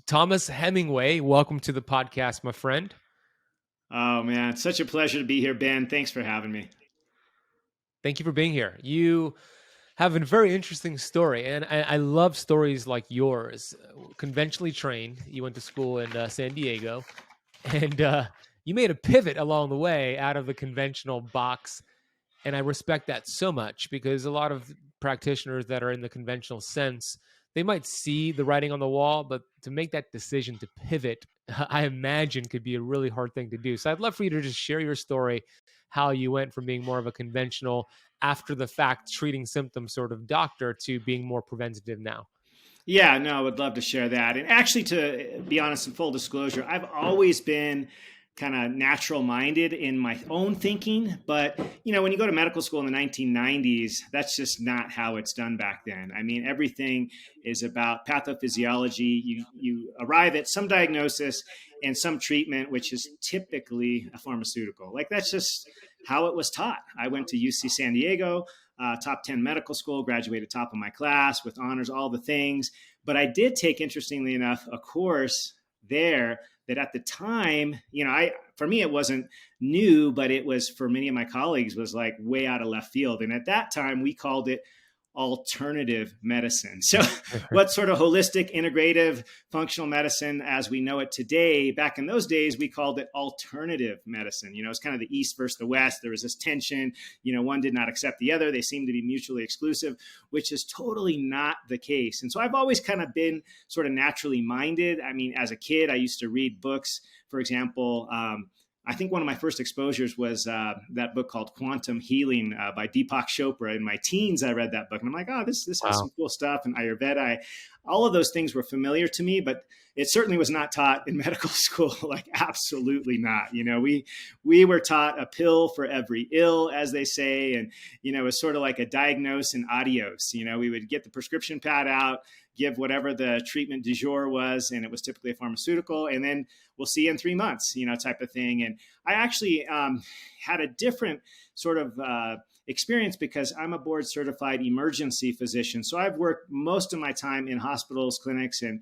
Thomas Hemingway. Welcome to the podcast, my friend. Oh, man. It's such a pleasure to be here, Ben. Thanks for having me. Thank you for being here. You have a very interesting story, and I love stories like yours. Conventionally trained, you went to school in San Diego, and you made a pivot along the way out of the conventional box. And I respect that so much because a lot of practitioners that are in the conventional sense, they might see the writing on the wall, but to make that decision to pivot, I imagine could be a really hard thing to do. So I'd love for you to just share your story, how you went from being more of a conventional after the fact treating symptoms sort of doctor to being more preventative now. Yeah, no, I would love to share that. And actually, to be honest, in full disclosure, I've always been kind of natural minded in my own thinking. But, when you go to medical school in the 1990s, that's just not how it's done back then. I mean, everything is about pathophysiology. You arrive at some diagnosis and some treatment, which is typically a pharmaceutical. Like, that's just how it was taught. I went to UC San Diego, top 10 medical school, graduated top of my class with honors, all the things. But I did take, interestingly enough, a course there that at the time, for me, it wasn't new, but it was for many of my colleagues was like way out of left field. And at that time, we called it alternative medicine. So what sort of holistic, integrative, functional medicine as we know it today, back in those days, we called it alternative medicine. It's kind of the East versus the West. There was this tension, one did not accept the other. They seemed to be mutually exclusive, which is totally not the case. And so I've always kind of been sort of naturally minded. I mean, as a kid, I used to read books, for example, I think one of my first exposures was that book called Quantum Healing by Deepak Chopra. In my teens, I read that book, and I'm like, oh, this has some cool stuff. And Ayurveda, all of those things were familiar to me, but it certainly was not taught in medical school. Like, absolutely not. We were taught a pill for every ill, as they say, and it was sort of like a diagnose and adios. We would get the prescription pad out, give whatever the treatment du jour was, and it was typically a pharmaceutical, and then we'll see you in 3 months, type of thing. And I actually had a different sort of experience because I'm a board certified emergency physician. So I've worked most of my time in hospitals, clinics, and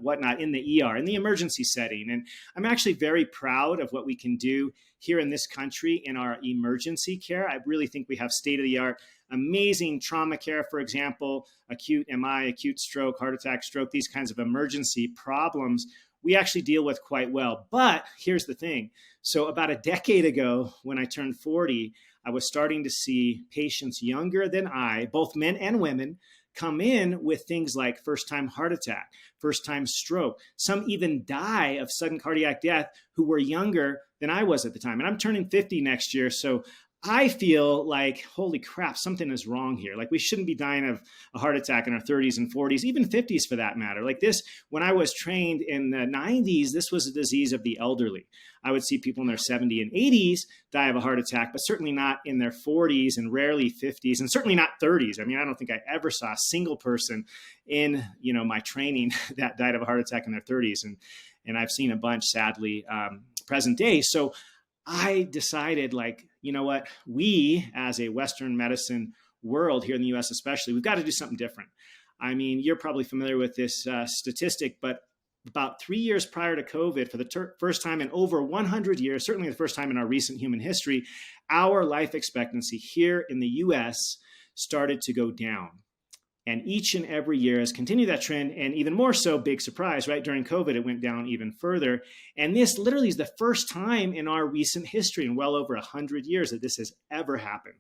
whatnot in the ER, in the emergency setting. And I'm actually very proud of what we can do here in this country in our emergency care. I really think we have state-of-the-art, amazing trauma care, for example, acute MI, acute stroke, heart attack, stroke, these kinds of emergency problems we actually deal with quite well. But here's the thing. So about a decade ago, when I turned 40, I was starting to see patients younger than I, both men and women, come in with things like first-time heart attack, first-time stroke. Some even die of sudden cardiac death who were younger than I was at the time. And I'm turning 50 next year, so I feel like, holy crap, something is wrong here. Like, we shouldn't be dying of a heart attack in our 30s and 40s, even 50s for that matter. Like this, when I was trained in the 90s, this was a disease of the elderly. I would see people in their 70s and 80s die of a heart attack, but certainly not in their 40s and rarely 50s, and certainly not 30s. I mean, I don't think I ever saw a single person in, my training that died of a heart attack in their 30s. And I've seen a bunch, sadly, present day. So I decided, like, you know what, we as a Western medicine world here in the US especially, we've got to do something different. I mean, you're probably familiar with this statistic, but about 3 years prior to COVID, for the first time in over 100 years, certainly the first time in our recent human history, our life expectancy here in the US started to go down. And each and every year has continued that trend, and even more so, big surprise, right? During COVID, it went down even further. And this literally is the first time in our recent history, in well over 100 years, that this has ever happened.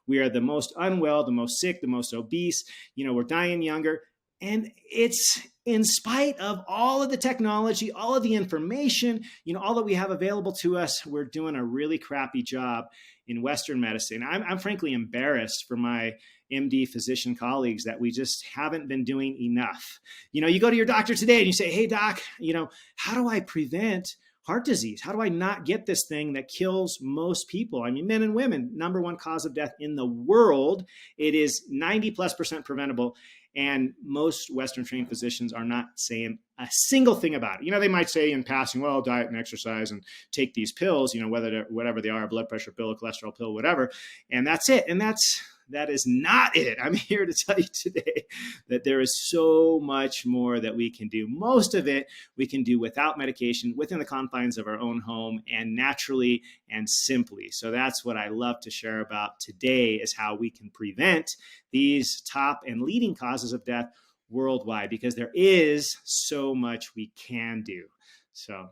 We are the most unwell, the most sick, the most obese, we're dying younger. And it's in spite of all of the technology, all of the information, all that we have available to us, we're doing a really crappy job in Western medicine. I'm frankly embarrassed for my MD physician colleagues that we just haven't been doing enough. You go to your doctor today and you say, hey, doc, how do I prevent heart disease? How do I not get this thing that kills most people? I mean, men and women, number one cause of death in the world. It is 90+% preventable. And most Western trained physicians are not saying a single thing about it. They might say in passing, well, diet and exercise and take these pills, whatever they are, a blood pressure pill, a cholesterol pill, whatever. And that's it. And that's That is not it. I'm here to tell you today that there is so much more that we can do. Most of it we can do without medication, within the confines of our own home, and naturally and simply. So that's what I love to share about today, is how we can prevent these top and leading causes of death worldwide, because there is so much we can do. So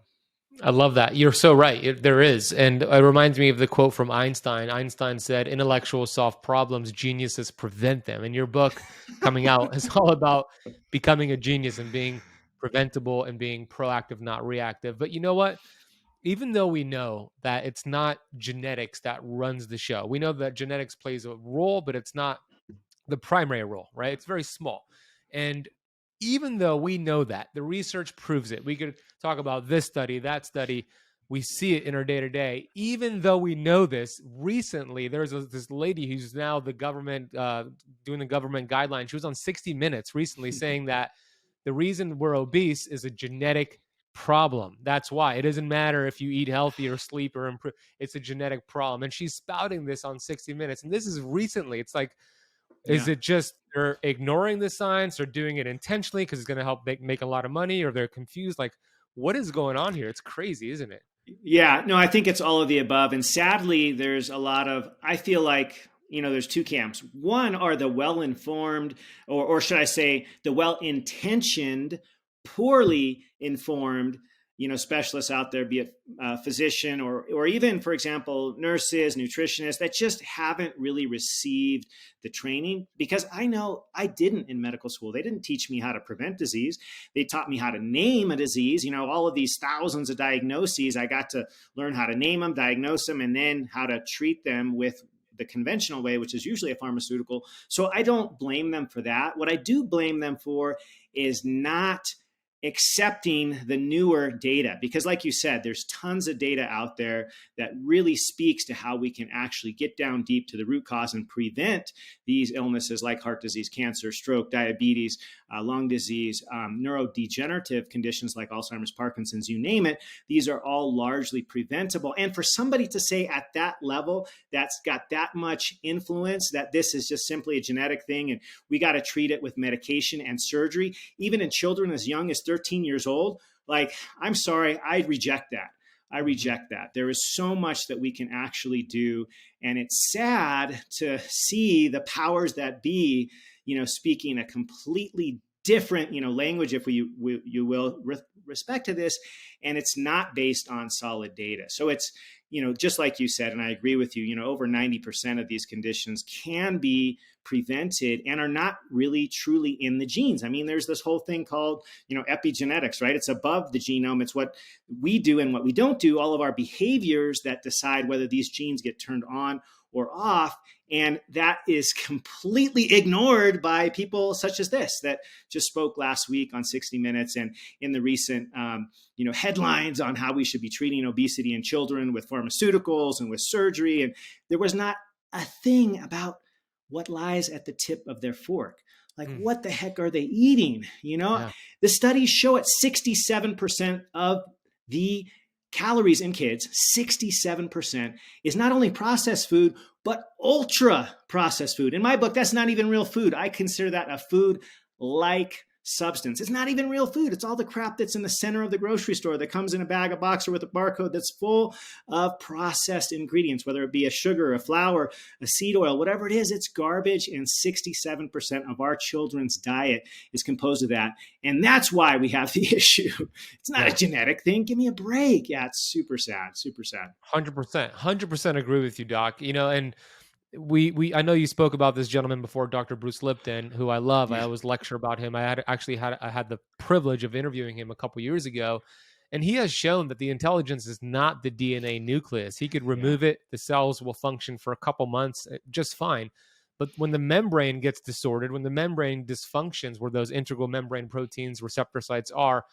I love that. You're so right. There is. And it reminds me of the quote from Einstein. Einstein said, intellectuals solve problems, geniuses prevent them. And your book coming out is all about becoming a genius and being preventable and being proactive, not reactive. But you know what? Even though we know that it's not genetics that runs the show, we know that genetics plays a role, but it's not the primary role, right? It's very small. And even though we know that, the research proves it. We could talk about this study, that study. We see it in our day to day. Even though we know this, recently there's this lady who's now the government, doing the government guidelines. She was on 60 Minutes recently saying that the reason we're obese is a genetic problem. That's why. It doesn't matter if you eat healthy or sleep or improve. It's a genetic problem. And she's spouting this on 60 Minutes. And this is recently. It's like, is yeah. it just they're ignoring the science or doing it intentionally because it's going to help make a lot of money, or they're confused? Like, what is going on here? It's crazy, isn't it? Yeah, no, I think it's all of the above. And sadly, there's a lot of, I feel like, there's two camps. One are the well informed, or should I say, the well intentioned, poorly informed, specialists out there, be it physician or even, for example, nurses, nutritionists that just haven't really received the training. Because I know I didn't in medical school. They didn't teach me how to prevent disease. They taught me how to name a disease. All of these thousands of diagnoses, I got to learn how to name them, diagnose them, and then how to treat them with the conventional way, which is usually a pharmaceutical. So I don't blame them for that. What I do blame them for is not accepting the newer data, because like you said, there's tons of data out there that really speaks to how we can actually get down deep to the root cause and prevent these illnesses like heart disease, cancer, stroke, diabetes, lung disease, neurodegenerative conditions like Alzheimer's, Parkinson's, you name it. These are all largely preventable. And for somebody to say at that level, that's got that much influence, that this is just simply a genetic thing and we got to treat it with medication and surgery, even in children as young as 13 years old, like, I'm sorry, I reject that. I reject that. There is so much that we can actually do. And it's sad to see the powers that be, speaking a completely different, language, if you will, respect to this. And it's not based on solid data. So it's, just like you said, and I agree with you, over 90% of these conditions can be prevented and are not really truly in the genes. I mean, there's this whole thing called, epigenetics, right? It's above the genome. It's what we do and what we don't do, all of our behaviors that decide whether these genes get turned on or off. And that is completely ignored by people such as this that just spoke last week on 60 Minutes and in the recent, headlines on how we should be treating obesity in children with pharmaceuticals and with surgery. And there was not a thing about what lies at the tip of their fork. Like, what the heck are they eating? Yeah. The studies show it 67% of the calories in kids, 67% is not only processed food, but ultra processed food. In my book, that's not even real food. I consider that a food like substance. It's not even real food. It's all the crap that's in the center of the grocery store that comes in a bag, a box, or with a barcode that's full of processed ingredients, whether it be a sugar, a flour, a seed oil, whatever it is, it's garbage. And 67% of our children's diet is composed of that. And that's why we have the issue. It's not a genetic thing. Give me a break. Yeah, it's super sad, super sad. 100% agree with you, Doc. And I know you spoke about this gentleman before, Dr. Bruce Lipton, who I love. I always lecture about him. I had the privilege of interviewing him a couple years ago, and he has shown that the intelligence is not the DNA nucleus. He could remove it. The cells will function for a couple months just fine. But when the membrane gets disordered, when the membrane dysfunctions, where those integral membrane proteins, receptor sites are,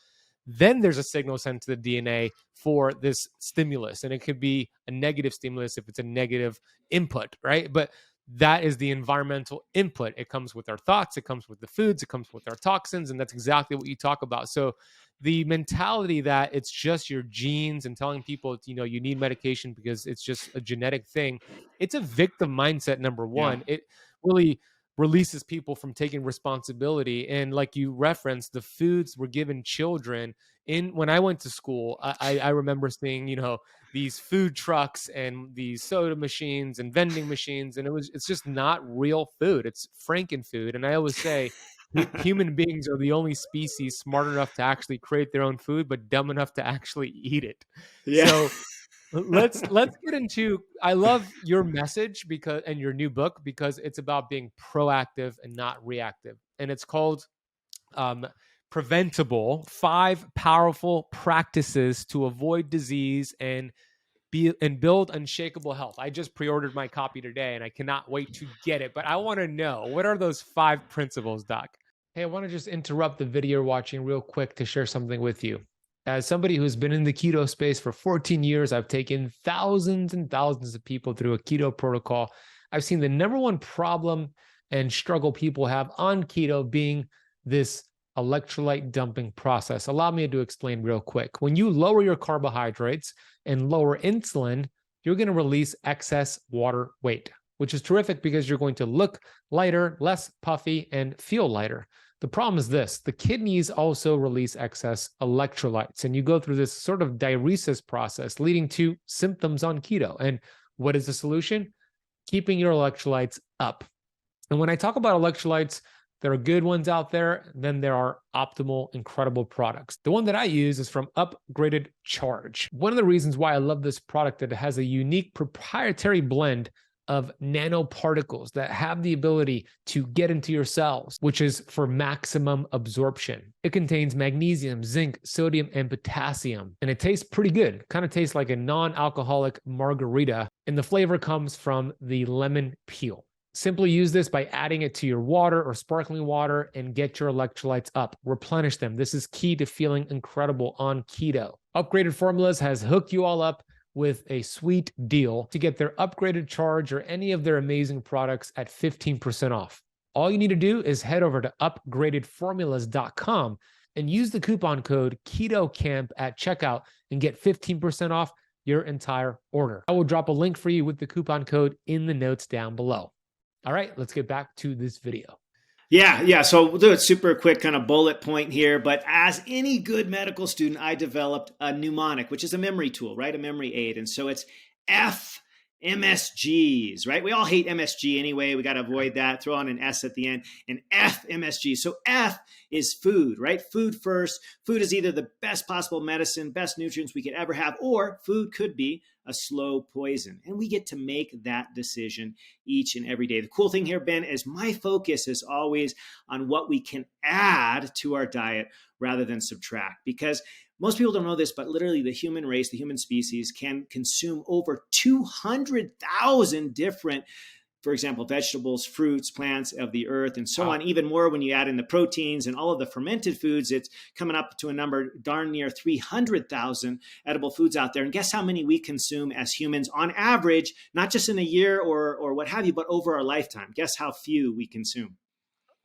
then there's a signal sent to the DNA for this stimulus. And it could be a negative stimulus if it's a negative input, right? But that is the environmental input. It comes with our thoughts, it comes with the foods, it comes with our toxins, and that's exactly what you talk about. So the mentality that it's just your genes and telling people, you need medication because it's just a genetic thing, it's a victim mindset, number one. really releases people from taking responsibility. And like you referenced, the foods were given children. In when I went to school, I remember seeing, these food trucks and these soda machines and vending machines, and it's just not real food. It's Franken food. And I always say human beings are the only species smart enough to actually create their own food, but dumb enough to actually eat it. Yeah. So let's get into, I love your message because and your new book, because it's about being proactive and not reactive. And it's called um Preventable: 5 Powerful Practices to Avoid Disease and build unshakable health. I just pre-ordered my copy today and I cannot wait to get it. But I want to know, what are those 5 principles, Doc? Hey, I want to just interrupt the video you're watching real quick to share something with you. As somebody who's been in the keto space for 14 years, I've taken thousands and thousands of people through a keto protocol. I've seen the number one problem and struggle people have on keto being this electrolyte dumping process. Allow me to explain real quick. When you lower your carbohydrates and lower insulin, you're going to release excess water weight, which is terrific because you're going to look lighter, less puffy, and feel lighter. The problem is this: the kidneys also release excess electrolytes, and you go through this sort of diuresis process leading to symptoms on keto. And what is the solution? Keeping your electrolytes up. And when I talk about electrolytes, there are good ones out there. Then there are optimal, incredible products. The one that I use is from Upgraded Charge. One of the reasons why I love this product is that it has a unique proprietary blend of nanoparticles that have the ability to get into your cells, which is for maximum absorption. It contains magnesium, zinc, sodium, and potassium, and it tastes pretty good. Kind of tastes like a non-alcoholic margarita, and the flavor comes from the lemon peel. Simply use this by adding it to your water or sparkling water and get your electrolytes up. Replenish them. This is key to feeling incredible on keto. Upgraded Formulas has hooked you all up with a sweet deal to get their Upgraded Charge or any of their amazing products at 15% off. All you need to do is head over to upgradedformulas.com and use the coupon code KETOCAMP at checkout and get 15% off your entire order. I will drop a link for you with the coupon code in the notes down below. All right, let's get back to this video. Yeah. So we'll do it super quick, kind of bullet point here. But as any good medical student, I developed a mnemonic, which is a memory tool, right? A memory aid. And so it's FMSGs, right? We all hate MSG anyway. We got to avoid that. Throw on an S at the end. And FMSG. So F is food, right? Food first. Food is either the best possible medicine, best nutrients we could ever have, or food could be a slow poison. And we get to make that decision each and every day. The cool thing here, Ben, is my focus is always on what we can add to our diet rather than subtract. Because most people don't know this, but literally the human race, the human species, can consume over 200,000 different, for example, vegetables, fruits, plants of the earth, and so on. Even more when you add in the proteins and all of the fermented foods, it's coming up to a number darn near 300,000 edible foods out there. And guess how many we consume as humans on average, not just in a year or what have you, but over our lifetime? Guess how few we consume?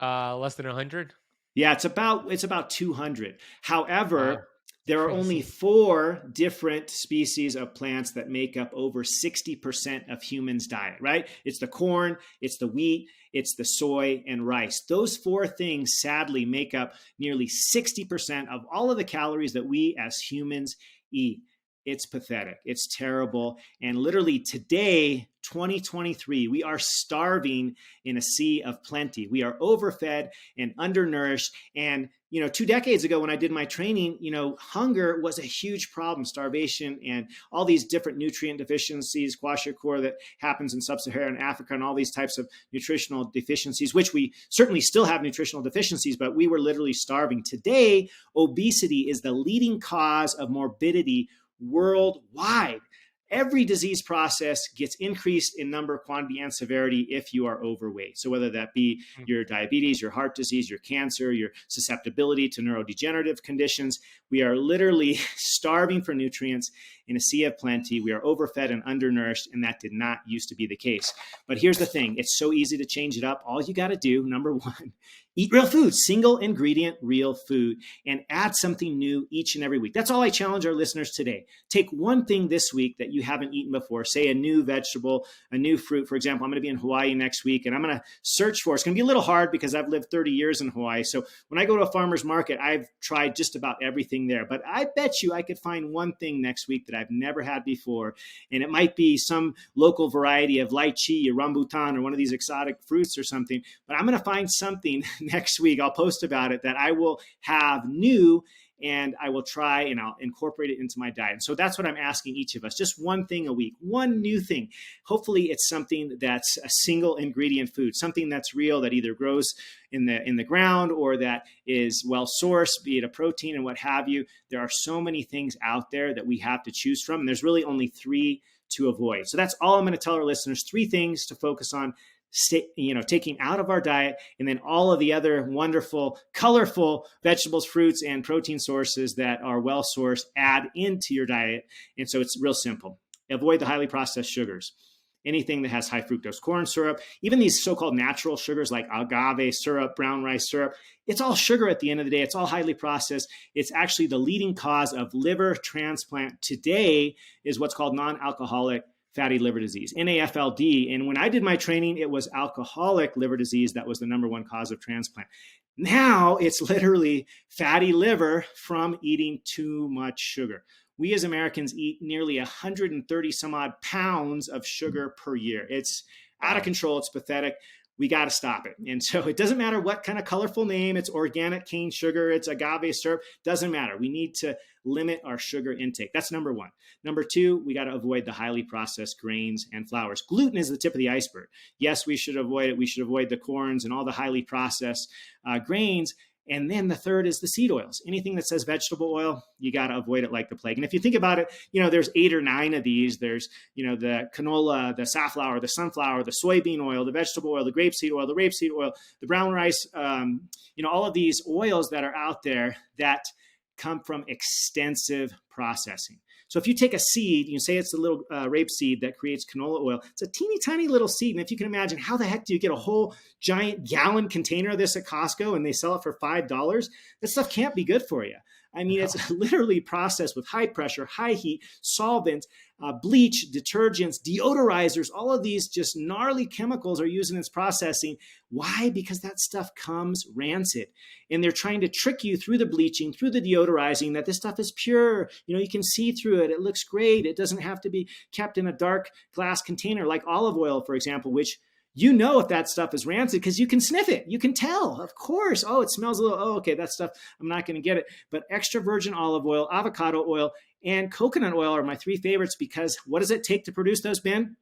Less than 100? Yeah, it's about 200. However, there are Crazy. only 4 different species of plants that make up over 60% of humans' diet, right? It's the corn, it's the wheat, it's the soy, and rice. Those 4 things sadly make up nearly 60% of all of the calories that we as humans eat. It's pathetic. It's terrible. And literally today, 2023, we are starving in a sea of plenty. We are overfed and undernourished. And 2 decades ago when I did my training, hunger was a huge problem, starvation and all these different nutrient deficiencies, kwashiorkor that happens in sub-Saharan Africa, and all these types of nutritional deficiencies, which we certainly still have nutritional deficiencies, but we were literally starving. Today, obesity is the leading cause of morbidity worldwide. Every disease process gets increased in number, quantity, and severity if you are overweight. So whether that be your diabetes, your heart disease, your cancer, your susceptibility to neurodegenerative conditions, we are literally starving for nutrients in a sea of plenty. We are overfed and undernourished, and that did not used to be the case. But here's the thing. It's so easy to change it up. All you got to do, number one, Eat real food, single ingredient, real food, and add something new each and every week. That's all I challenge our listeners today. Take one thing this week that you haven't eaten before, say a new vegetable, a new fruit. For example, I'm going to be in Hawaii next week, and I'm going to search for, it's going to be a little hard because I've lived 30 years in Hawaii. So when I go to a farmer's market, I've tried just about everything there. But I bet you I could find one thing next week that I've never had before. And it might be some local variety of lychee or rambutan or one of these exotic fruits or something. But I'm going to find something next week. I'll post about it that I will have new, and I will try and I'll incorporate it into my diet. And so that's what I'm asking each of us, just one thing a week, one new thing. Hopefully it's something that's a single ingredient food, something that's real, that either grows in the ground or that is well sourced, be it a protein and what have you. There are so many things out there that we have to choose from, and there's really only 3 to avoid. So that's all I'm going to tell our listeners, 3 things to focus on, taking out of our diet, and then all of the other wonderful, colorful vegetables, fruits, and protein sources that are well sourced, add into your diet. And so it's real simple. Avoid the highly processed sugars. Anything that has high fructose corn syrup, even these so-called natural sugars like agave syrup, brown rice syrup, it's all sugar at the end of the day. It's all highly processed. It's actually the leading cause of liver transplant today is what's called non-alcoholic fatty liver disease, NAFLD. And when I did my training, it was alcoholic liver disease that was the number 1 cause of transplant. Now it's literally fatty liver from eating too much sugar. We as Americans eat nearly 130 some odd pounds of sugar per year. It's out of control. It's pathetic. We got to stop it. And so it doesn't matter what kind of colorful name, it's organic cane sugar, it's agave syrup, doesn't matter. We need to limit our sugar intake. That's number 1. Number 2, we got to avoid the highly processed grains and flours. Gluten is the tip of the iceberg. Yes, we should avoid it. We should avoid the corns and all the highly processed grains. And then the third is the seed oils. Anything that says vegetable oil, you got to avoid it like the plague. And if you think about it, there's 8 or 9 of these. There's, the canola, the safflower, the sunflower, the soybean oil, the vegetable oil, the grapeseed oil, the rapeseed oil, the brown rice, all of these oils that are out there that come from extensive processing. So if you take a seed, you say it's a little rape seed that creates canola oil. It's a teeny tiny little seed. And if you can imagine, how the heck do you get a whole giant gallon container of this at Costco and they sell it for $5? That stuff can't be good for you. I mean, it's literally processed with high pressure, high heat, solvent, bleach, detergents, deodorizers, all of these just gnarly chemicals are used in its processing. Why? Because that stuff comes rancid. And they're trying to trick you through the bleaching, through the deodorizing, that this stuff is pure. You can see through it. It looks great. It doesn't have to be kept in a dark glass container like olive oil, for example, which if that stuff is rancid because you can sniff it. You can tell, of course. Oh, it smells a little, okay, that stuff, I'm not going to get it. But extra virgin olive oil, avocado oil, and coconut oil are my 3 favorites because what does it take to produce those, Ben?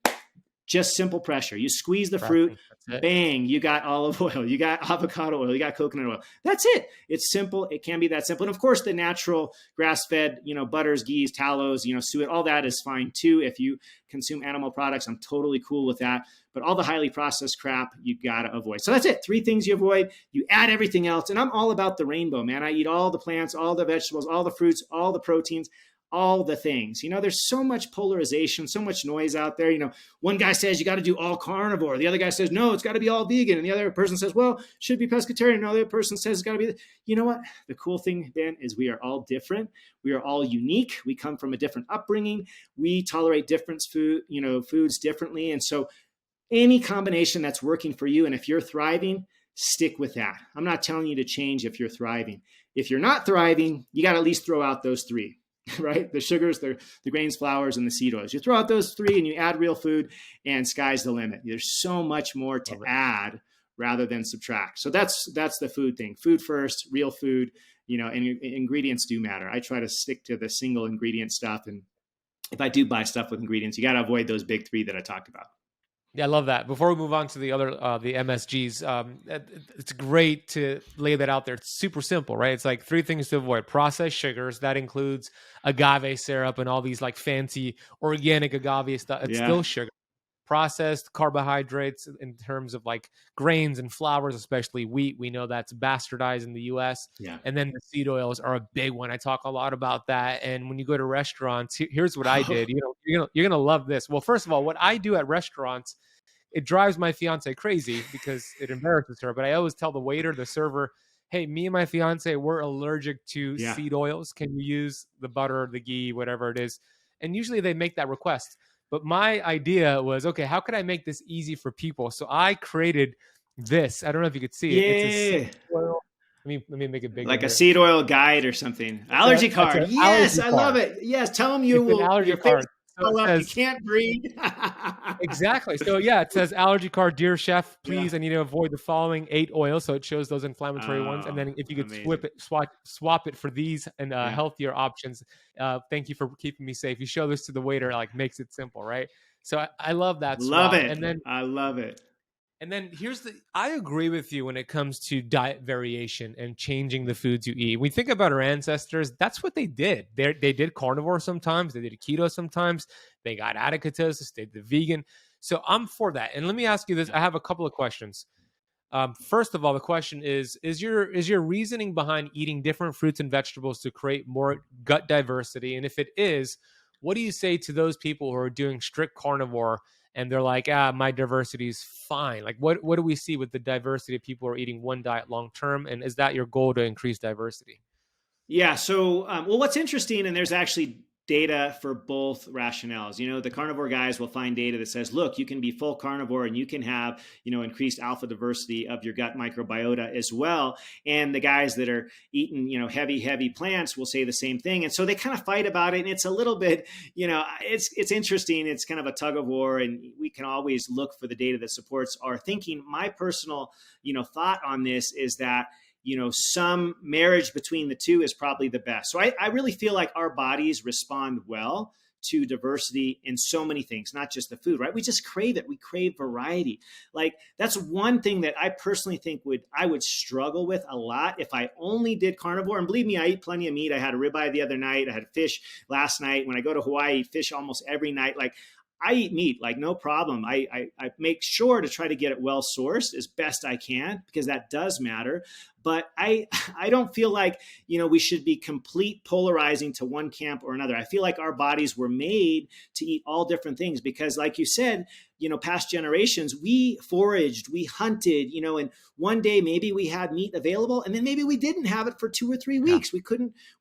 Just simple pressure. You squeeze the fruit, bang, you got olive oil, you got avocado oil, you got coconut oil. That's it. It's simple. It can be that simple. And of course, the natural grass-fed, butters, ghees, tallows, suet, all that is fine too. If you consume animal products, I'm totally cool with that. But all the highly processed crap, you got to avoid. So that's it. 3 things you avoid. You add everything else. And I'm all about the rainbow, man. I eat all the plants, all the vegetables, all the fruits, all the proteins, all the things. There's so much polarization, so much noise out there. One guy says you got to do all carnivore. The other guy says, no, it's got to be all vegan. And the other person says, well, it should be pescatarian. Another person says it's got to be. You know what? The cool thing, Ben, is we are all different. We are all unique. We come from a different upbringing. We tolerate different foods differently. And so any combination that's working for you, and if you're thriving, stick with that. I'm not telling you to change if you're thriving. If you're not thriving, you got to at least throw out those 3. Right? The sugars, the grains, flours, and the seed oils. You throw out those 3 and you add real food, and sky's the limit. There's so much more to add rather than subtract. So that's the food thing. Food first, real food, and ingredients do matter. I try to stick to the single ingredient stuff. And if I do buy stuff with ingredients, you got to avoid those big 3 that I talked about. Yeah, I love that. Before we move on to the other, the MSGs, it's great to lay that out there. It's super simple, right? It's like 3 things to avoid: processed sugars. That includes agave syrup and all these like fancy organic agave stuff. It's still sugar. Processed carbohydrates in terms of like grains and flours, especially wheat. We know that's bastardized in the US. Yeah. And then the seed oils are a big one. I talk a lot about that. And when you go to restaurants, here's what I did. You're gonna love this. Well, first of all, what I do at restaurants it drives my fiance crazy because it embarrasses her. But I always tell the waiter, the server, hey, me and my fiance, we're allergic to Yeah. seed oils. Can you use the butter, the ghee, whatever it is? And usually they make that request. But my idea was, okay, how could I make this easy for people? So I created this. I don't know if you could see it. It's a seed Yeah. oil. Let me make it bigger Like a here. seed oil guide or something. Allergy It's card. an Yes, allergy I love card. it. Yes, tell them It's an your allergy face card. So will it swell up. You says can't breathe. exactly. So yeah, it says allergy card, dear chef, Yeah. please, I need to avoid the following 8 oils. So it shows those inflammatory ones. And Oh, then if you could amazing. swap it for these and Yeah. healthier options. Thank you for keeping me safe. You show this to the waiter, like makes it simple, right? So I love that Love swap. it. I love it. And then I agree with you when it comes to diet variation and changing the foods you eat. We think about our ancestors, that's what they did. They did carnivore sometimes, they did keto sometimes, they got out of ketosis, they did vegan. So I'm for that. And let me ask you this. I have a couple of questions. First of all, the question is your reasoning behind eating different fruits and vegetables to create more gut diversity? And if it is, what do you say to those people who are doing strict carnivore and they're like, my diversity is fine? Like, what do we see with the diversity of people who are eating one diet long term? And is that your goal to increase diversity? Yeah. So, well, what's interesting, and there's actually data for both rationales. The carnivore guys will find data that says, look, you can be full carnivore and you can have, increased alpha diversity of your gut microbiota as well. And the guys that are eating, heavy plants will say the same thing. And so they kind of fight about it. And it's a little bit, it's interesting. It's kind of a tug of war, and we can always look for the data that supports our thinking. My personal, thought on this is that some marriage between the two is probably the best. So I really feel like our bodies respond well to diversity in so many things, not just the food, right? We just crave it. We crave variety. Like, that's one thing that I personally think I would struggle with a lot if I only did carnivore. And believe me, I eat plenty of meat. I had a ribeye the other night. I had fish last night. When I go to Hawaii, I eat fish almost every night. Like, I eat meat, like, no problem. I make sure to try to get it well sourced as best I can, because that does matter. But I don't feel like, we should be complete polarizing to one camp or another. I feel like our bodies were made to eat all different things because, like you said, past generations, we foraged, we hunted, and one day maybe we had meat available, and then maybe we didn't have it for 2 or 3 weeks. Yeah.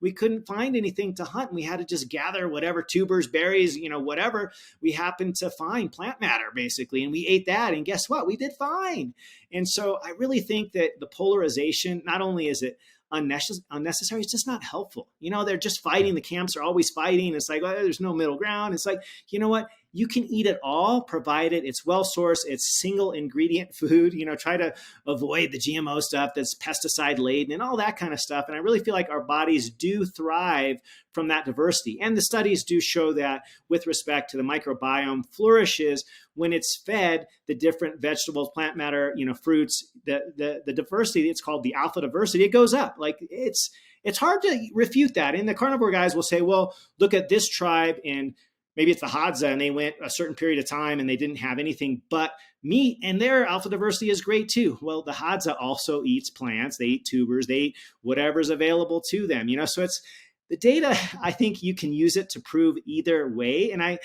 We couldn't find anything to hunt, and we had to just gather whatever tubers, berries, whatever we happened to find, plant matter basically, and we ate that, and guess what? We did fine. And so I really think that the polarization, not only is it unnecessary, it's just not helpful. They're just fighting. The camps are always fighting. It's like, there's no middle ground. It's like, you know what? You can eat it all, provided it's well sourced, it's single ingredient food. Try to avoid the GMO stuff that's pesticide laden and all that kind of stuff. And I really feel like our bodies do thrive from that diversity. And the studies do show that, with respect to the microbiome, flourishes when it's fed the different vegetables, plant matter, fruits, the diversity. It's called the alpha diversity. It goes up. Like, it's hard to refute that. And the carnivore guys will say, well, look at this tribe, and maybe it's the Hadza, and they went a certain period of time and they didn't have anything but meat, and their alpha diversity is great too. Well, the Hadza also eats plants. They eat tubers. They eat whatever's available to them. So it's the data. I think you can use it to prove either way. And I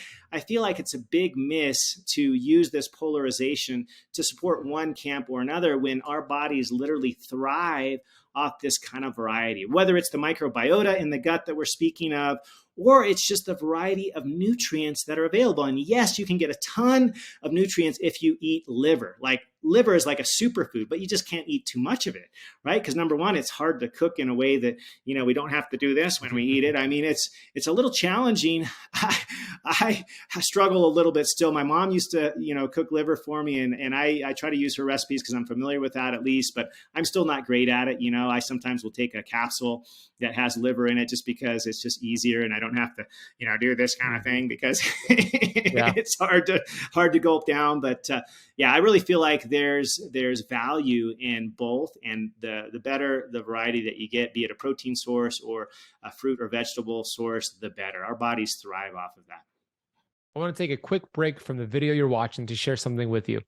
feel like it's a big miss to use this polarization to support one camp or another when our bodies literally thrive off this kind of variety, whether it's the microbiota in the gut that we're speaking of, or it's just the variety of nutrients that are available. And yes, you can get a ton of nutrients if you eat liver. Like, liver is like a superfood, but you just can't eat too much of it, right? Because number one, it's hard to cook in a way that, we don't have to do this when we eat it. I mean, it's a little challenging. I struggle a little bit still. My mom used to, cook liver for me, and I try to use her recipes because I'm familiar with that at least, but I'm still not great at it. I sometimes will take a capsule that has liver in it just because it's just easier, and I don't have to, do this kind of thing because it's hard to gulp down. But yeah, I really feel like there's value in both, and the better the variety that you get, be it a protein source or a fruit or vegetable source, the better. Our bodies thrive off of that. I want to take a quick break from the video you're watching to share something with you.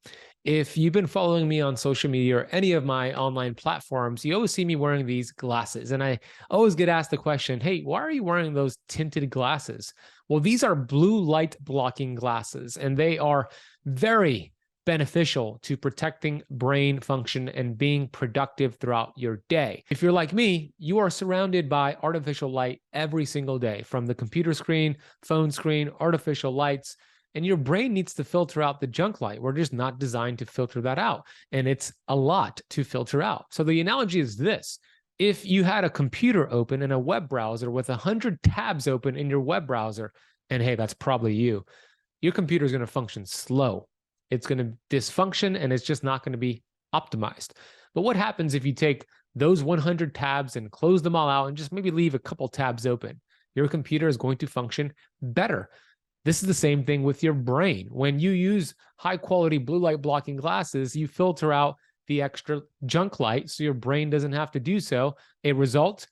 If you've been following me on social media or any of my online platforms, you always see me wearing these glasses. And I always get asked the question, hey, why are you wearing those tinted glasses? Well, these are blue light blocking glasses, and they are very beneficial to protecting brain function and being productive throughout your day. If you're like me, you are surrounded by artificial light every single day, from the computer screen, phone screen, artificial lights, and your brain needs to filter out the junk light. We're just not designed to filter that out, and it's a lot to filter out. So the analogy is this: if you had a computer open in a web browser with 100 tabs open in your web browser, and hey, that's probably you, your computer is going to function slow. It's going to dysfunction, and it's just not going to be optimized. But what happens if you take those 100 tabs and close them all out and just maybe leave a couple tabs open? Your computer is going to function better. This is the same thing with your brain. When you use high quality blue light blocking glasses, you filter out the extra junk light so your brain doesn't have to do so. A result,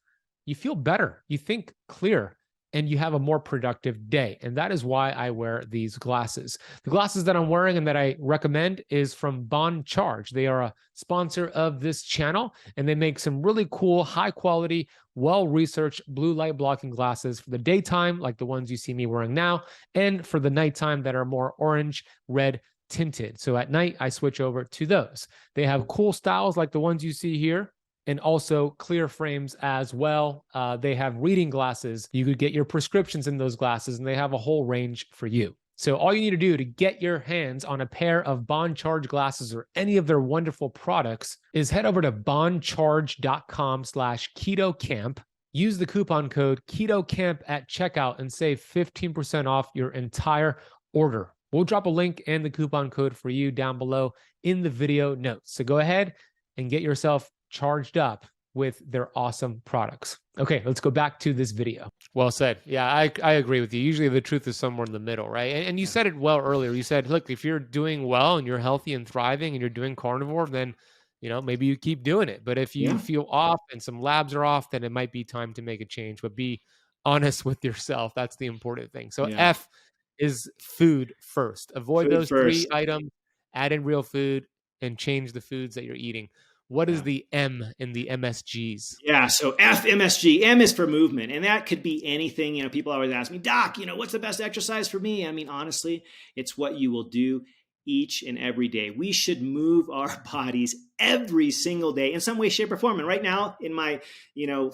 you feel better, you think clear, and you have a more productive day. And that is why I wear these glasses. The glasses that I'm wearing and that I recommend is from Bon Charge. They are a sponsor of this channel, and they make some really cool, high quality, well-researched blue light blocking glasses for the daytime, like the ones you see me wearing now, and for the nighttime that are more orange, red tinted. So at night, I switch over to those. They have cool styles like the ones you see here, and also clear frames as well. They have reading glasses. You could get your prescriptions in those glasses, and they have a whole range for you. So all you need to do to get your hands on a pair of Bon Charge glasses or any of their wonderful products is head over to boncharge.com/KetoCamp. Use the coupon code KetoCamp at checkout and save 15% off your entire order. We'll drop a link and the coupon code for you down below in the video notes. So go ahead and get yourself charged up with their awesome products. Okay, let's go back to this video. Well said. Yeah, I agree with you. Usually the truth is somewhere in the middle, right? And you said it well earlier. You said, look, if you're doing well and you're healthy and thriving and you're doing carnivore, then maybe you keep doing it. But if you feel off and some labs are off, then it might be time to make a change. But be honest with yourself. That's the important thing. So F is food first. Avoid those three items, add in real food, and change the foods that you're eating. What is the M in the MSGs? Yeah, so F, MSG. M is for movement, and that could be anything. People always ask me, Doc, what's the best exercise for me? I mean, honestly, it's what you will do each and every day. We should move our bodies every single day in some way, shape, or form. And right now, in my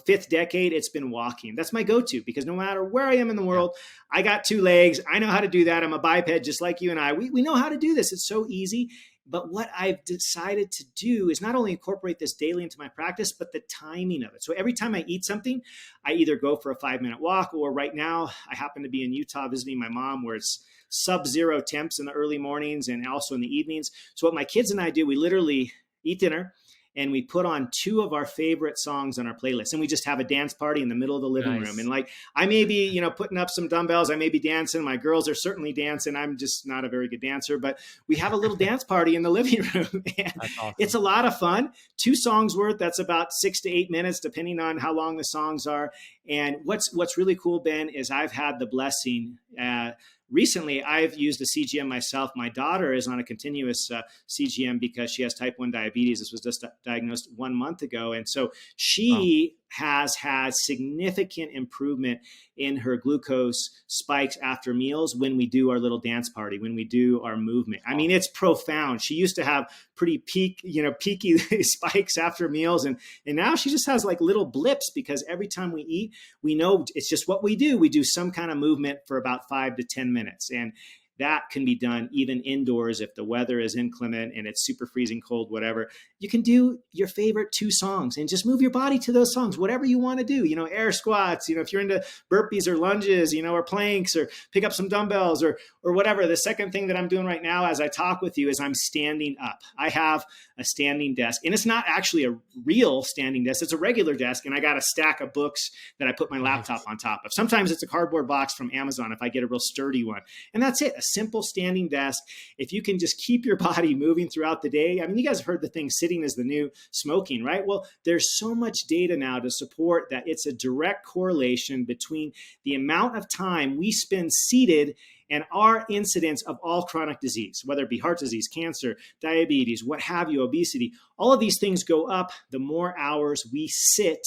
fifth decade, it's been walking. That's my go-to, because no matter where I am in the world, I got two legs. I know how to do that. I'm a biped, just like you and I. We know how to do this. It's so easy. But what I've decided to do is not only incorporate this daily into my practice, but the timing of it. So every time I eat something, I either go for a 5-minute walk, or right now I happen to be in Utah visiting my mom, where it's sub-zero temps in the early mornings and also in the evenings. So what my kids and I do, we literally eat dinner and we put on 2 of our favorite songs on our playlist, and we just have a dance party in the middle of the living room. And I may be, putting up some dumbbells, I may be dancing. My girls are certainly dancing. I'm just not a very good dancer, but we have a little dance party in the living room. And awesome. It's a lot of fun. 2 songs worth. That's about 6 to 8 minutes, depending on how long the songs are. And what's really cool, Ben, is I've had the blessing. Recently, I've used a CGM myself. My daughter is on a continuous CGM because she has type 1 diabetes. This was just diagnosed 1 month ago. And so she has had significant improvement in her glucose spikes after meals when we do our little dance party, when we do our movement. I mean, it's profound. She used to have pretty peaky spikes after meals. And now she just has like little blips, because every time we eat, we know it's just what we do. We do some kind of movement for about 5 to 10 minutes. And that can be done even indoors if the weather is inclement and it's super freezing cold, whatever. You can do your favorite 2 songs and just move your body to those songs, whatever you want to do. Air squats, if you're into burpees or lunges, or planks, or pick up some dumbbells or whatever. The second thing that I'm doing right now as I talk with you is I'm standing up. I have a standing desk, and it's not actually a real standing desk. It's a regular desk, and I got a stack of books that I put my laptop on top of. Sometimes it's a cardboard box from Amazon if I get a real sturdy one. And that's it. A simple standing desk. If you can just keep your body moving throughout the day. I mean, you guys have heard the thing, sitting is the new smoking, right? Well, there's so much data now to support that it's a direct correlation between the amount of time we spend seated and our incidence of all chronic disease, whether it be heart disease, cancer, diabetes, what have you, obesity. All of these things go up the more hours we sit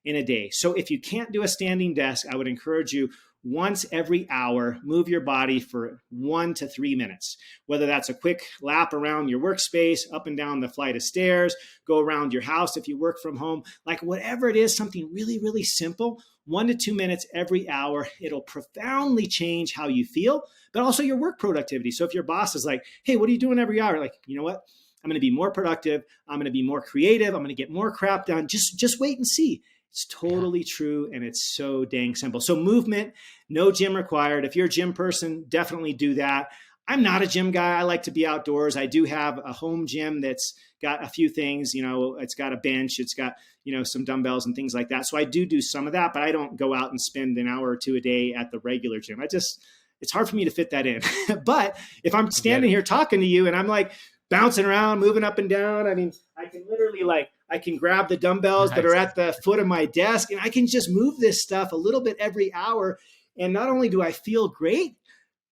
in a day. So if you can't do a standing desk, I would encourage you, once every hour, move your body for 1 to 3 minutes, whether that's a quick lap around your workspace, up and down the flight of stairs, go around your house if you work from home, like whatever it is, something really, really simple, 1 to 2 minutes every hour. It'll profoundly change how you feel, but also your work productivity. So if your boss is like, hey, what are you doing every hour? Like, you know what? I'm going to be more productive. I'm going to be more creative. I'm going to get more crap done. Just wait and see. It's totally true. And it's so dang simple. So movement, no gym required. If you're a gym person, definitely do that. I'm not a gym guy. I like to be outdoors. I do have a home gym that's got a few things, it's got a bench, it's got, some dumbbells and things like that. So I do some of that, but I don't go out and spend an hour or two a day at the regular gym. It's hard for me to fit that in. But if I'm standing here talking to you and I'm like bouncing around, moving up and down, I mean, I can literally I can grab the dumbbells that are at the foot of my desk and I can just move this stuff a little bit every hour. And not only do I feel great,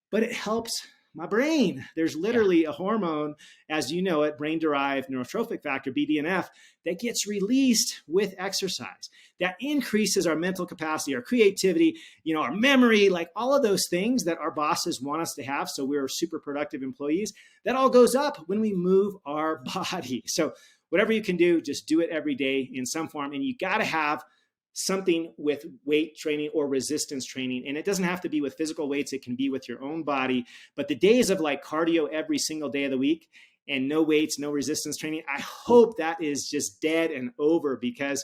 but it helps my brain. There's literally a hormone, as you know it, brain-derived neurotrophic factor, BDNF, that gets released with exercise. That increases our mental capacity, our creativity, our memory, like all of those things that our bosses want us to have. So we're super productive employees. That all goes up when we move our body. So whatever you can do, just do it every day in some form. And you got to have something with weight training or resistance training. And it doesn't have to be with physical weights. It can be with your own body. But the days of cardio every single day of the week and no weights, no resistance training, I hope that is just dead and over, because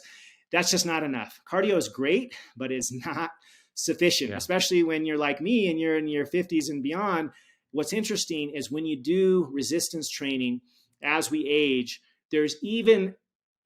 that's just not enough. Cardio is great, but it's not sufficient, especially when you're like me and you're in your 50s and beyond. What's interesting is when you do resistance training as we age, there's even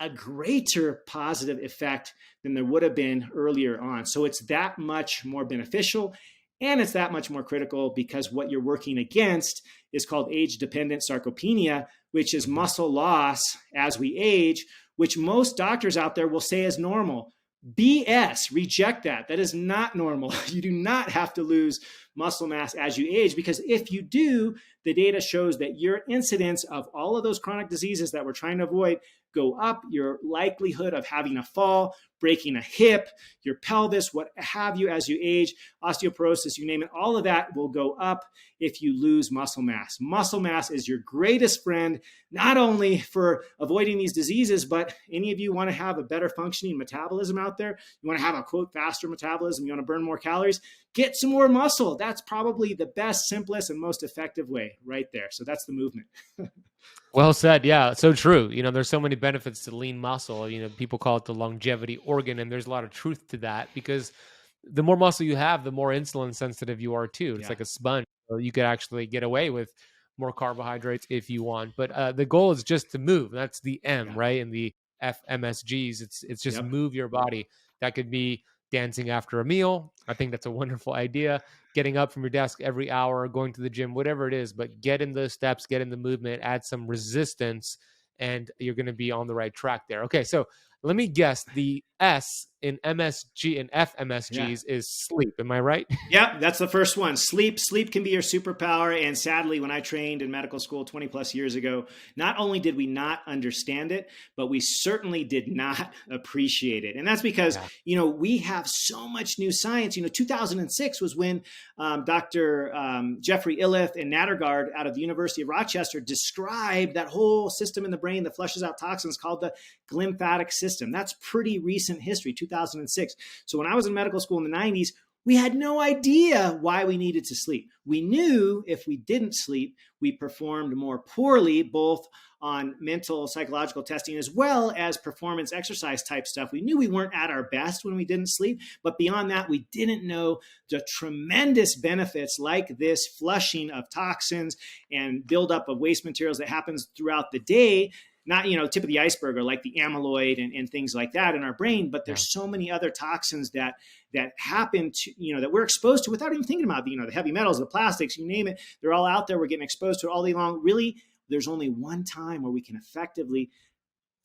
a greater positive effect than there would have been earlier on. So it's that much more beneficial, and it's that much more critical, because what you're working against is called age-dependent sarcopenia, which is muscle loss as we age, which most doctors out there will say is normal. BS, reject that. That is not normal. You do not have to lose muscle mass as you age, because if you do, the data shows that your incidence of all of those chronic diseases that we're trying to avoid go up. Your likelihood of having a fall, breaking a hip, your pelvis, what have you, as you age, osteoporosis, you name it, all of that will go up if you lose muscle mass. Muscle mass is your greatest friend, not only for avoiding these diseases, but any of you want to have a better functioning metabolism out there, you want to have a, quote, faster metabolism, you want to burn more calories, get some more muscle. That's probably the best, simplest, and most effective way right there. So that's the movement. Well said. Yeah, so true. There's so many benefits to lean muscle. People call it the longevity organ, and there's a lot of truth to that, because the more muscle you have, the more insulin sensitive you are too. It's like a sponge. So you could actually get away with more carbohydrates if you want. But the goal is just to move. That's the M, right? And the FMSGs, it's just move your body. That could be dancing after a meal. I think that's a wonderful idea. Getting up from your desk every hour, going to the gym, whatever it is, but get in the steps, get in the movement, add some resistance, and you're going to be on the right track there. Okay, so let me guess. The S in MSG and FMSGs is sleep. Am I right? Yep, that's the first one. Sleep. Sleep can be your superpower. And sadly, when I trained in medical school 20 plus years ago, not only did we not understand it, but we certainly did not appreciate it. And that's because, we have so much new science. 2006 was when Dr. Jeffrey Iliff and Nattergaard out of the University of Rochester described that whole system in the brain that flushes out toxins called the glymphatic system. That's pretty recent history, 2006. So when I was in medical school in the 90s, we had no idea why we needed to sleep. We knew if we didn't sleep, we performed more poorly, both on mental, psychological testing, as well as performance exercise type stuff. We knew we weren't at our best when we didn't sleep, but beyond that, we didn't know the tremendous benefits like this flushing of toxins and buildup of waste materials that happens throughout the day. Not, tip of the iceberg, or like the amyloid and things like that in our brain, but there's so many other toxins that happen to, that we're exposed to without even thinking about, the heavy metals, the plastics, you name it, they're all out there. We're getting exposed to it all day long. Really, there's only one time where we can effectively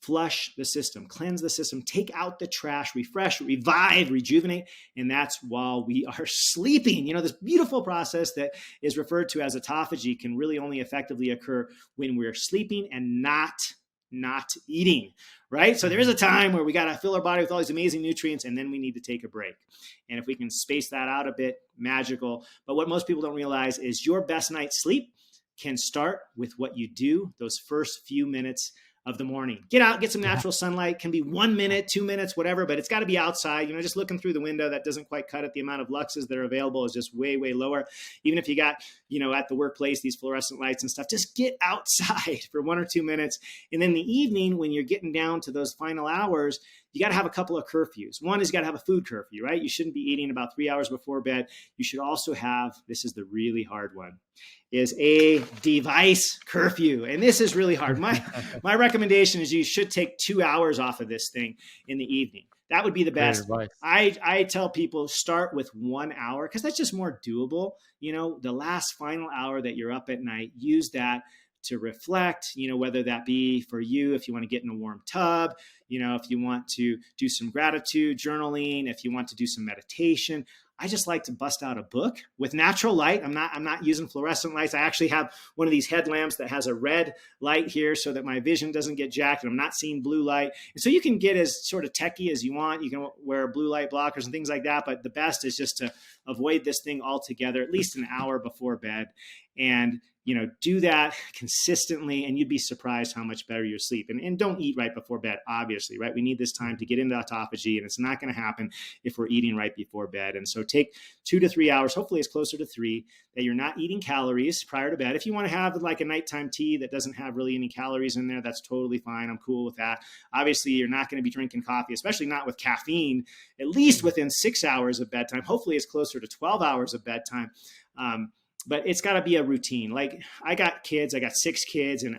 flush the system, cleanse the system, take out the trash, refresh, revive, rejuvenate, and that's while we are sleeping. This beautiful process that is referred to as autophagy can really only effectively occur when we're sleeping and not not eating, right? So there is a time where we got to fill our body with all these amazing nutrients, and then we need to take a break. And if we can space that out a bit, magical. But what most people don't realize is your best night's sleep can start with what you do those first few minutes of the morning. Get out, get some natural sunlight. Can be 1 minute, 2 minutes, whatever, but it's got to be outside. Just looking through the window, that doesn't quite cut it. The amount of luxes that are available is just way, way lower. Even if you got, at the workplace, these fluorescent lights and stuff, just get outside for 1 or 2 minutes. And then the evening, when you're getting down to those final hours, you got to have a couple of curfews. One is you got to have a food curfew, right? You shouldn't be eating about 3 hours before bed. You should also have, this is the really hard one, is a device curfew. And this is really hard. My recommendation is you should take 2 hours off of this thing in the evening. That would be the best. I tell people start with 1 hour because that's just more doable. The last final hour that you're up at night, use that to reflect, whether that be for you, if you want to get in a warm tub, if you want to do some gratitude journaling, if you want to do some meditation. I just like to bust out a book with natural light. I'm not using fluorescent lights. I actually have one of these headlamps that has a red light here so that my vision doesn't get jacked and I'm not seeing blue light. And so you can get as sort of techie as you want. You can wear blue light blockers and things like that. But the best is just to avoid this thing altogether, at least an hour before bed. And do that consistently, and you'd be surprised how much better you sleep. And don't eat right before bed, obviously, right? We need this time to get into autophagy, and it's not going to happen if we're eating right before bed. And so take 2 to 3 hours, hopefully it's closer to 3, that you're not eating calories prior to bed. If you want to have like a nighttime tea that doesn't have really any calories in there, that's totally fine. I'm cool with that. Obviously, you're not going to be drinking coffee, especially not with caffeine, at least within 6 hours of bedtime. Hopefully it's closer to 12 hours of bedtime. But it's got to be a routine. Like I got 6 kids, and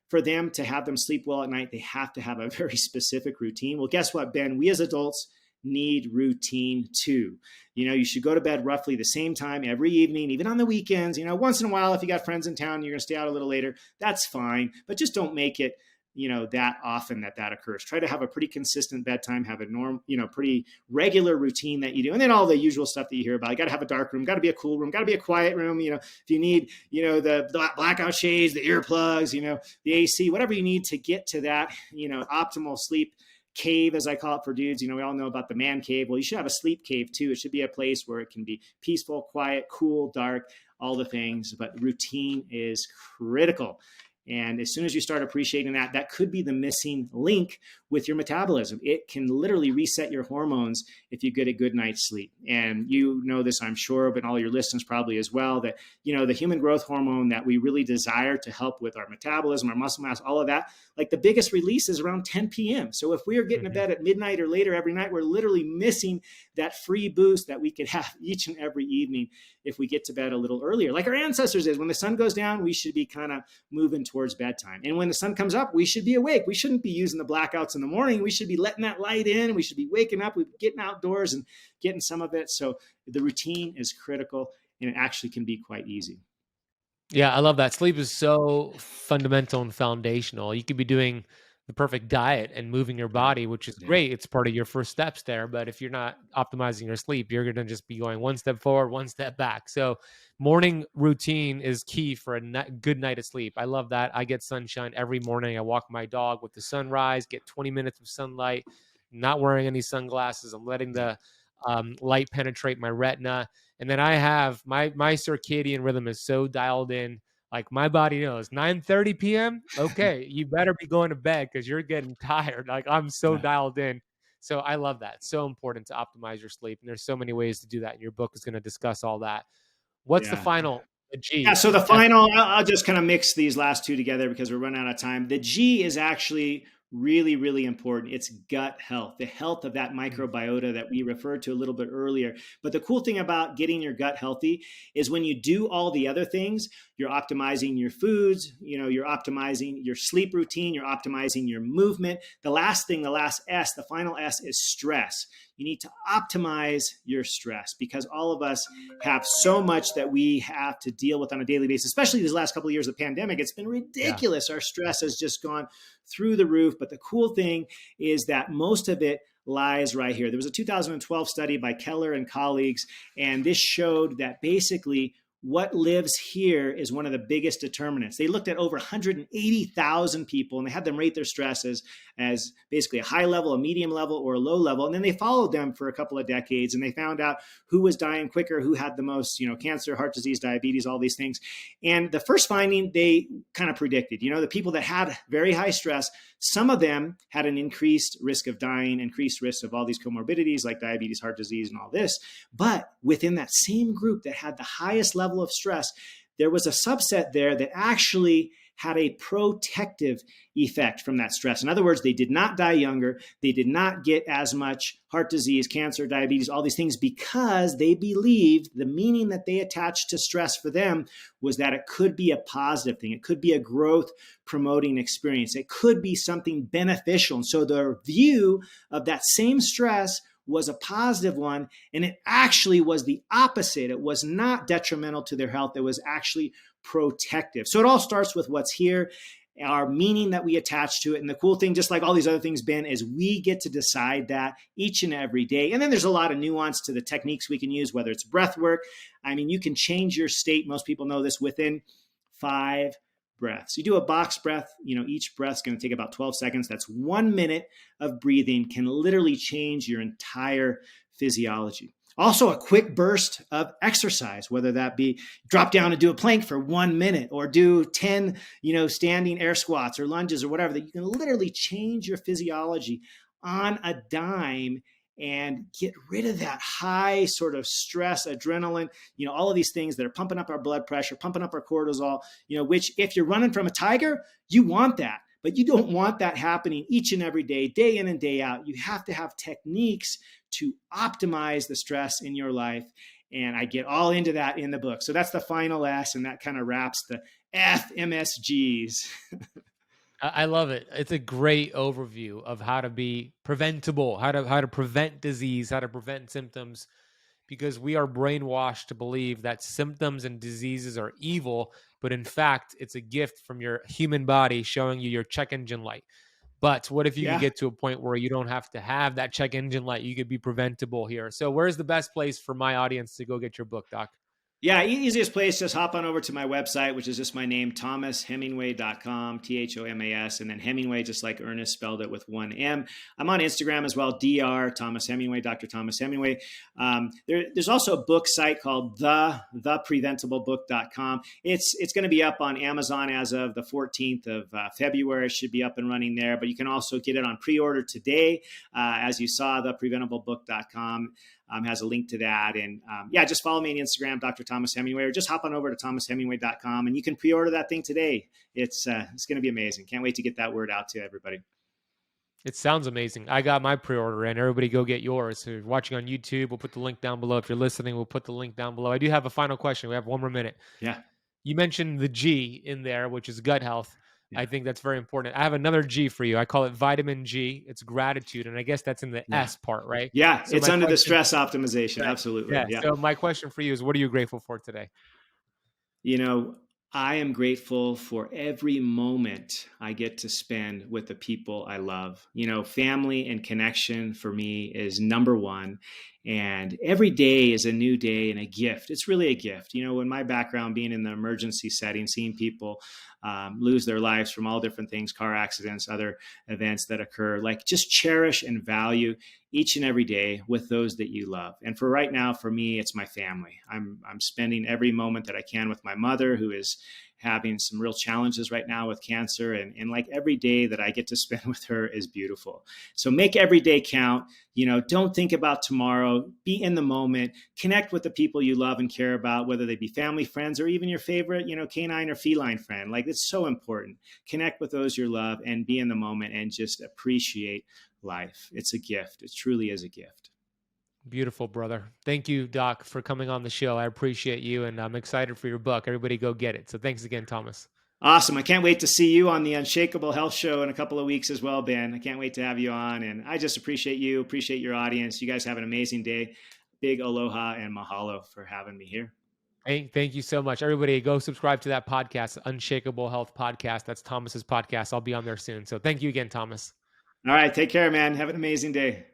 for them to have them sleep well at night, they have to have a very specific routine. Well, guess what, Ben? We as adults need routine too. You should go to bed roughly the same time every evening, even on the weekends. Once in a while, if you got friends in town, you're going to stay out a little later. That's fine, but just don't make it that often that occurs. Try to have a pretty consistent bedtime, have a pretty regular routine that you do. And then all the usual stuff that you hear about. You got to have a dark room, got to be a cool room, got to be a quiet room. If you need, the blackout shades, the earplugs, the AC, whatever you need to get to that, optimal sleep cave, as I call it for dudes. We all know about the man cave. Well, you should have a sleep cave too. It should be a place where it can be peaceful, quiet, cool, dark, all the things, but routine is critical. And as soon as you start appreciating that, that could be the missing link with your metabolism. It can literally reset your hormones if you get a good night's sleep. And you know this, I'm sure, but all your listeners probably as well, that, the human growth hormone that we really desire to help with our metabolism, our muscle mass, all of that, like the biggest release is around 10 p.m. So if we are getting to bed at midnight or later every night, we're literally missing that free boost that we could have each and every evening if we get to bed a little earlier. Like our ancestors is, when the sun goes down, we should be kind of moving towards bedtime. And when the sun comes up, we should be awake. We shouldn't be using the blackouts in the morning. We should be letting that light in. We should be waking up, we're getting outdoors and getting some of it. So the routine is critical, and it actually can be quite easy. Yeah, I love that. Sleep is so fundamental and foundational. You could be doing the perfect diet and moving your body, which is great. It's part of your first steps there. But if you're not optimizing your sleep, you're going to just be going one step forward, one step back. So morning routine is key for a good night of sleep. I love that. I get sunshine every morning. I walk my dog with the sunrise, get 20 minutes of sunlight, not wearing any sunglasses. I'm letting the light penetrate my retina. And then I have my circadian rhythm is so dialed in. Like my body knows 9:30 p.m. Okay, you better be going to bed because you're getting tired. Like I'm so dialed in. So I love that. So important to optimize your sleep. And there's so many ways to do that. And your book is going to discuss all that. What's the final? The G. Yeah, so the final, I'll just kind of mix these last two together because we're running out of time. The G is actually really, really important. It's gut health, the health of that microbiota that we referred to a little bit earlier. But the cool thing about getting your gut healthy is when you do all the other things, you're optimizing your foods, you're optimizing your sleep routine, you're optimizing your movement. The last thing, the last S, the final S is stress. You need to optimize your stress because all of us have so much that we have to deal with on a daily basis, especially these last couple of years of the pandemic. It's been ridiculous. Yeah. Our stress has just gone through the roof. But the cool thing is that most of it lies right here. There was a 2012 study by Keller and colleagues, and this showed that basically what lives here is one of the biggest determinants. They looked at over 180,000 people and they had them rate their stress as basically a high level, a medium level, or a low level. And then they followed them for a couple of decades and they found out who was dying quicker, who had the most, cancer, heart disease, diabetes, all these things. And the first finding they kind of predicted, the people that had very high stress, some of them had an increased risk of dying, increased risk of all these comorbidities like diabetes, heart disease, and all this. But within that same group that had the highest level of stress, there was a subset there that actually had a protective effect from that stress. In other words, they did not die younger. They did not get as much heart disease, cancer, diabetes, all these things, because they believed the meaning that they attached to stress for them was that it could be a positive thing. It could be a growth promoting experience. It could be something beneficial. And so their view of that same stress was a positive one, and it actually was the opposite. It was not detrimental to their health. It was actually protective. So it all starts with what's here, our meaning that we attach to it. And the cool thing, just like all these other things, Ben, is we get to decide that each and every day. And then there's a lot of nuance to the techniques we can use, whether it's breath work. I mean, you can change your state. Most people know this within 5 breaths. You do a box breath, each breath's going to take about 12 seconds. That's 1 minute of breathing can literally change your entire physiology. Also, a quick burst of exercise, whether that be drop down and do a plank for 1 minute or do 10, standing air squats or lunges or whatever, that you can literally change your physiology on a dime and get rid of that high sort of stress, adrenaline, all of these things that are pumping up our blood pressure, pumping up our cortisol, which if you're running from a tiger, you want that. But you don't want that happening each and every day, day in and day out. You have to have techniques to optimize the stress in your life. And I get all into that in the book. So that's the final S, and that kind of wraps the FMSGs. I love it. It's a great overview of how to be preventable, how to prevent disease, how to prevent symptoms, because we are brainwashed to believe that symptoms and diseases are evil, but in fact, it's a gift from your human body showing you your check engine light. But what if you could get to a point where you don't have to have that check engine light? You could be preventable here. So where's the best place for my audience to go get your book, Doc? Yeah, easiest place, just hop on over to my website, which is just my name, ThomasHemingway.com, Thomas, and then Hemingway, just like Ernest spelled it with 1 M. I'm on Instagram as well, Dr. Thomas Hemingway, Dr. Thomas Hemingway. There's also a book site called thepreventablebook.com. It's going to be up on Amazon as of the 14th of February. It should be up and running there, but you can also get it on pre-order today. As you saw, thepreventablebook.com. Has a link to that. And just follow me on Instagram, Dr. Thomas Hemingway, or just hop on over to ThomasHemingway.com and you can pre-order that thing today. It's going to be amazing. Can't wait to get that word out to everybody. It sounds amazing. I got my pre-order in. Everybody go get yours. So if you're watching on YouTube, we'll put the link down below. If you're listening, we'll put the link down below. I do have a final question. We have 1 more minute. Yeah. You mentioned the G in there, which is gut health. Yeah. I think that's very important. I have another G for you. I call it vitamin G. It's gratitude. And I guess that's in the S part, right? Yeah, so it's under the stress optimization. Right. Absolutely. Yeah. So my question for you is, what are you grateful for today? I am grateful for every moment I get to spend with the people I love. Family and connection for me is number one. And every day is a new day and a gift. It's really a gift. In my background, being in the emergency setting, seeing people lose their lives from all different things, car accidents, other events that occur, just cherish and value each and every day with those that you love. And for right now, for me, it's my family. I'm spending every moment that I can with my mother, who is having some real challenges right now with cancer. And every day that I get to spend with her is beautiful. So make every day count. Don't think about tomorrow. Be in the moment. Connect with the people you love and care about, whether they be family, friends, or even your favorite, canine or feline friend. It's so important. Connect with those you love and be in the moment and just appreciate life. It's a gift. It truly is a gift. Beautiful, brother. Thank you, Doc, for coming on the show. I appreciate you, and I'm excited for your book. Everybody go get it. So thanks again, Thomas. Awesome. I can't wait to see you on the Unshakeable Health Show in a couple of weeks as well, Ben. I can't wait to have you on, and I just appreciate you, appreciate your audience. You guys have an amazing day. Big aloha and mahalo for having me here. Thank you so much. Everybody go subscribe to that podcast, Unshakeable Health Podcast. That's Thomas's podcast. I'll be on there soon. So thank you again, Thomas. All right. Take care, man. Have an amazing day.